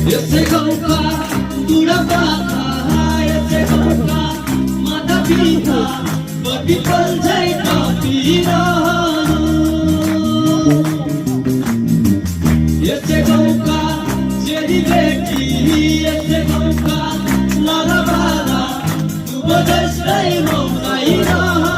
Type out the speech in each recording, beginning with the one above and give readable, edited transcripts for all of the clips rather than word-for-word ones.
यसै गाउँका बुढापाका यसै गाउँका मातापिता बपिपल झै टपिरहनु यसै गाउँका चेलीबेटी यसै गाउँका नाराबारा दुबो जस्तै मौलाइरहनु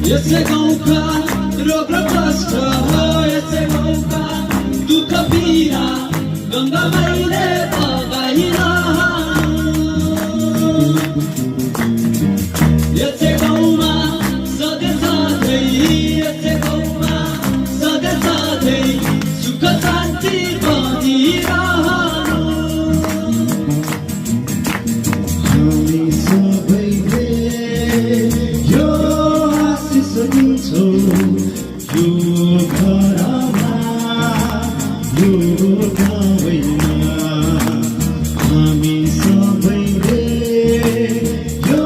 यसै गाउँका रोग र कष्ट यसै गाउँका दुःख पीडा गङ्गा माईले बगाइरहनु यसै गाउँमा सधैँ सधैँ यसै गाउँमा सधैँ सधैँ सुख शान्ति बनिरहनु हामी सबैले यो दिन्छौ यो घरमा यो गाउँमा हामी सबैले यो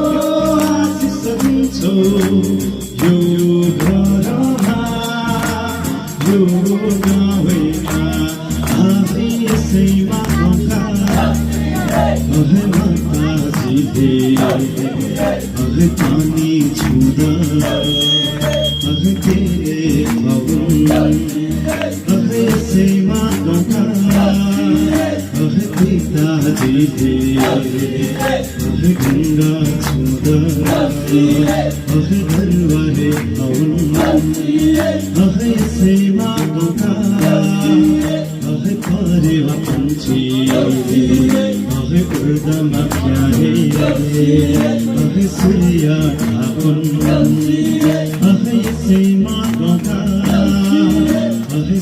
आशिष दिन्छौ यो घरमा यो गाउँमा हामी यसैमा गाउँका माताजीले पानी छुँदा यसैमा गाउँका पिताजीले गङ्गा छुँदा घरवाले यसैमा गाउँका परेवा पन्छी उर्दमा प्यारे सूर्य ठाकुर यसैमा गाउँका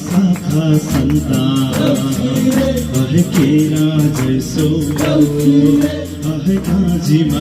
शाखा सन्तान केरा जैसो काजीमा